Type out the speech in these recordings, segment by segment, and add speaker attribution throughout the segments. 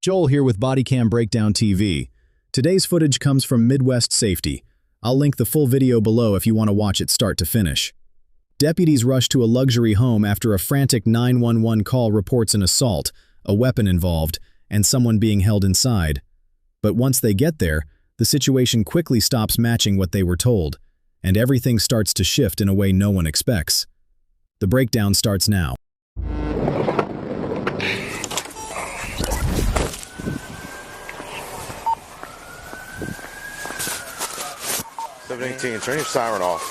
Speaker 1: Joel here with Bodycam Breakdown TV. Today's footage comes from Midwest Safety. I'll link the full video below if you want to watch it start to finish. Deputies rush to a luxury home after a frantic 911 call reports an assault, a weapon involved, and someone being held inside. But once they get there, the situation quickly stops matching what they were told, and everything starts to shift in a way no one expects. The breakdown starts now.
Speaker 2: Turn your siren off.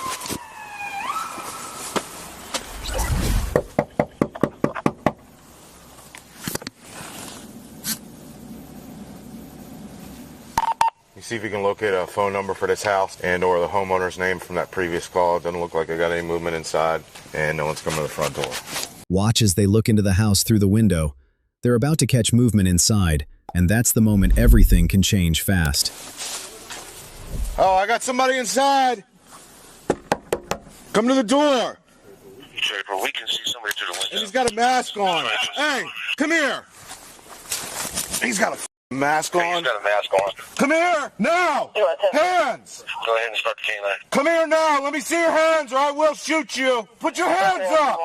Speaker 2: You see if you can locate a phone number for this house and or the homeowner's name from that previous call. It doesn't look like I got any movement inside and no one's coming to the front door.
Speaker 1: Watch as they look into the house through the window. They're about to catch movement inside, and that's the moment everything can change fast.
Speaker 2: Oh, I got somebody inside. Come to the door.
Speaker 3: We can see somebody through the window.
Speaker 2: And he's got a mask on. Hey, come here. He's got a mask on.
Speaker 3: He's got a mask on.
Speaker 2: Come here, now. Hands.
Speaker 3: Go ahead and start the canine.
Speaker 2: Come here now. Let me see your hands or I will shoot you. Put your hands up.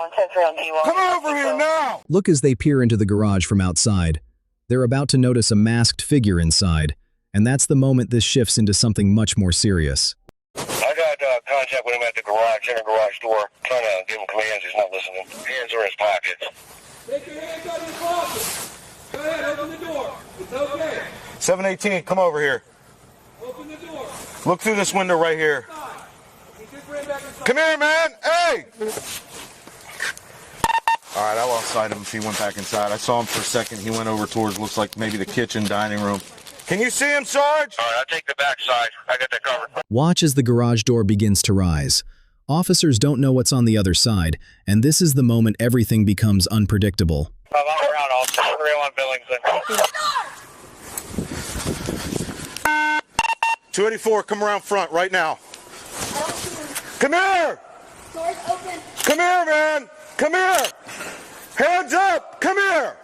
Speaker 2: Come over here now.
Speaker 1: Look as they peer into the garage from outside. They're about to notice a masked figure inside, and that's the moment this shifts into something much more serious.
Speaker 3: I got contact with him at the garage, in the garage door, trying to give him commands. He's not listening. Hands are in his pockets.
Speaker 4: Take your hands out of your pockets. Go ahead, open the door. It's okay.
Speaker 2: 718, come over here.
Speaker 4: Open the door.
Speaker 2: Look through this window right here. Come here, man. Hey! All right, I lost sight of him. He went back inside. I saw him for a second. He went over towards, looks like maybe the kitchen, dining room. Can you see him, Sarge?
Speaker 3: All right, I'll take the back side. I got that covered.
Speaker 1: Watch as the garage door begins to rise. Officers don't know what's on the other side, and this is the moment everything becomes unpredictable.
Speaker 3: I'm around all 301 Billings.
Speaker 2: 284, come around front right now. Come here!
Speaker 5: Doors open.
Speaker 2: Come here, man! Come here! Hands up! Come here!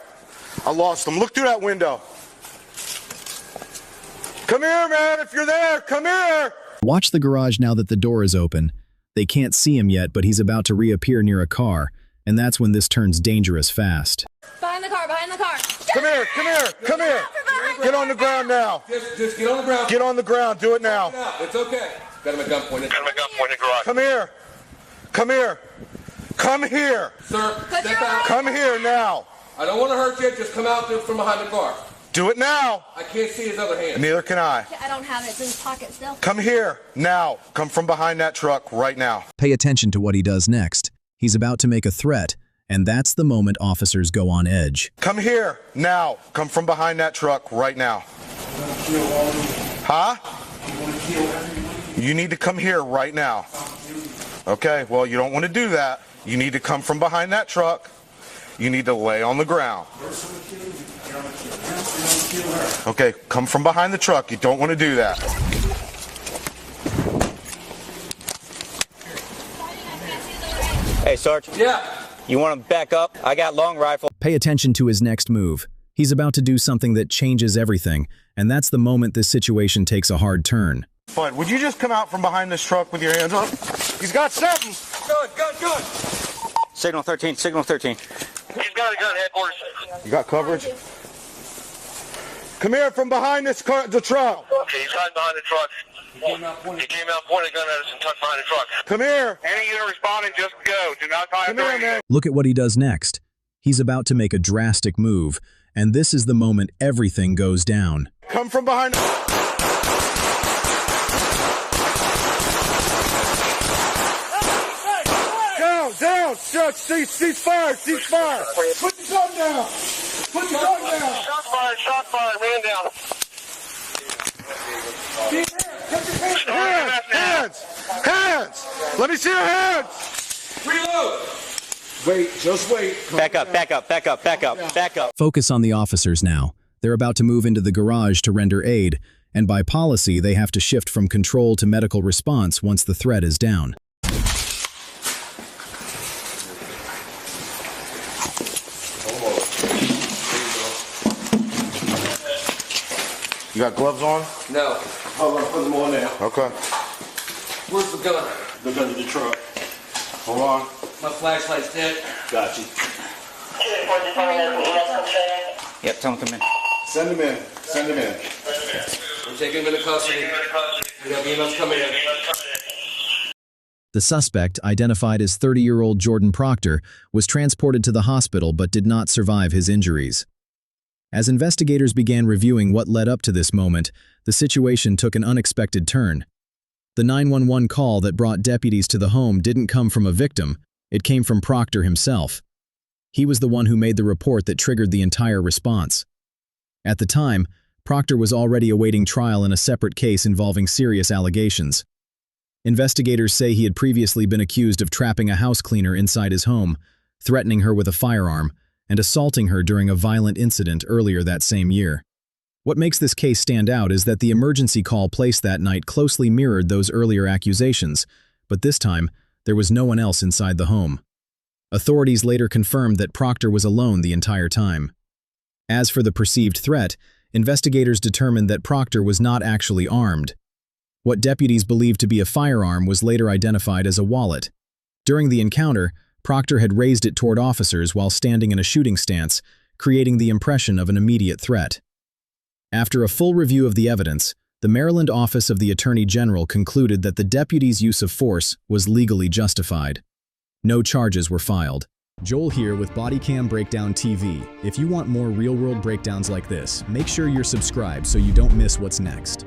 Speaker 2: I lost him. Look through that window. Come here, man! If you're there, come here!
Speaker 1: Watch the garage now that the door is open. They can't see him yet, but he's about to reappear near a car, and that's when this turns dangerous fast.
Speaker 5: Behind the car, behind the car.
Speaker 2: Come here, come here, come here! Get on the ground now!
Speaker 4: Just get on the ground.
Speaker 2: Get on the ground, do it now!
Speaker 4: It's okay. Got him at gunpoint.
Speaker 3: Got him at gunpoint in the garage.
Speaker 2: Come here! Come here! Come here!
Speaker 4: Sir, step out.
Speaker 2: Come here now!
Speaker 4: I don't want to hurt you. Just come out there from behind the car.
Speaker 2: Do it now!
Speaker 4: I can't see his other hand.
Speaker 2: Neither can I.
Speaker 5: I don't have it. It's in his pocket still.
Speaker 2: Come here, now. Come from behind that truck right now.
Speaker 1: Pay attention to what he does next. He's about to make a threat, and that's the moment officers go on edge.
Speaker 2: Come here, now. Come from behind that truck right now. Huh? You need to come here right now. Okay, well, you don't want to do that. You need to come from behind that truck. You need to lay on the ground. Okay, come from behind the truck. You don't want to do that.
Speaker 6: Hey, Sarge.
Speaker 4: Yeah.
Speaker 6: You want to back up? I got long rifle.
Speaker 1: Pay attention to his next move. He's about to do something that changes everything, and that's the moment this situation takes a hard turn.
Speaker 2: Bud, would you just come out from behind this truck with your hands up? He's got something.
Speaker 4: Good.
Speaker 6: Signal 13, signal 13.
Speaker 3: He's got a gun, headquarters.
Speaker 2: You got coverage? Come here from behind this car, the truck.
Speaker 3: Okay, he's hiding behind the truck. He came out, pointed a gun at us, and tucked behind the truck.
Speaker 2: Come here.
Speaker 3: Any unit responding, just go. Do not hide.
Speaker 2: Come here, man.
Speaker 1: Look at what he does next. He's about to make a drastic move, and this is the moment everything goes down.
Speaker 2: Come from behind. Down. Cease fire. Put the gun down. Put the gun down.
Speaker 3: Shot fired, man down.
Speaker 2: Hands. Let me see your hands.
Speaker 4: Reload. Wait, just wait.
Speaker 6: Back up.
Speaker 1: Focus on the officers now. They're about to move into the garage to render aid, and by policy, they have to shift from control to medical response once the threat is down.
Speaker 2: You got gloves on?
Speaker 4: No.
Speaker 2: Hold on, put them on now. Okay.
Speaker 4: Where's the gun?
Speaker 2: The gun in the truck. Hold on.
Speaker 4: My flashlight's dead.
Speaker 2: Got you.
Speaker 6: Yep, tell him to come in.
Speaker 2: Send him in. Send him in.
Speaker 4: We're taking him into custody. We have emails coming in.
Speaker 1: The suspect, identified as 30-year-old Jordan Proctor, was transported to the hospital but did not survive his injuries. As investigators began reviewing what led up to this moment, the situation took an unexpected turn. The 911 call that brought deputies to the home didn't come from a victim, it came from Proctor himself. He was the one who made the report that triggered the entire response. At the time, Proctor was already awaiting trial in a separate case involving serious allegations. Investigators say he had previously been accused of trapping a house cleaner inside his home, threatening her with a firearm, and assaulting her during a violent incident earlier that same year. What makes this case stand out is that the emergency call placed that night closely mirrored those earlier accusations, but this time, there was no one else inside the home. Authorities later confirmed that Proctor was alone the entire time. As for the perceived threat, investigators determined that Proctor was not actually armed. What deputies believed to be a firearm was later identified as a wallet. During the encounter, Proctor had raised it toward officers while standing in a shooting stance, creating the impression of an immediate threat. After a full review of the evidence, the Maryland Office of the Attorney General concluded that the deputies' use of force was legally justified. No charges were filed. Joel here with Bodycam Breakdown TV. If you want more real-world breakdowns like this, make sure you're subscribed so you don't miss what's next.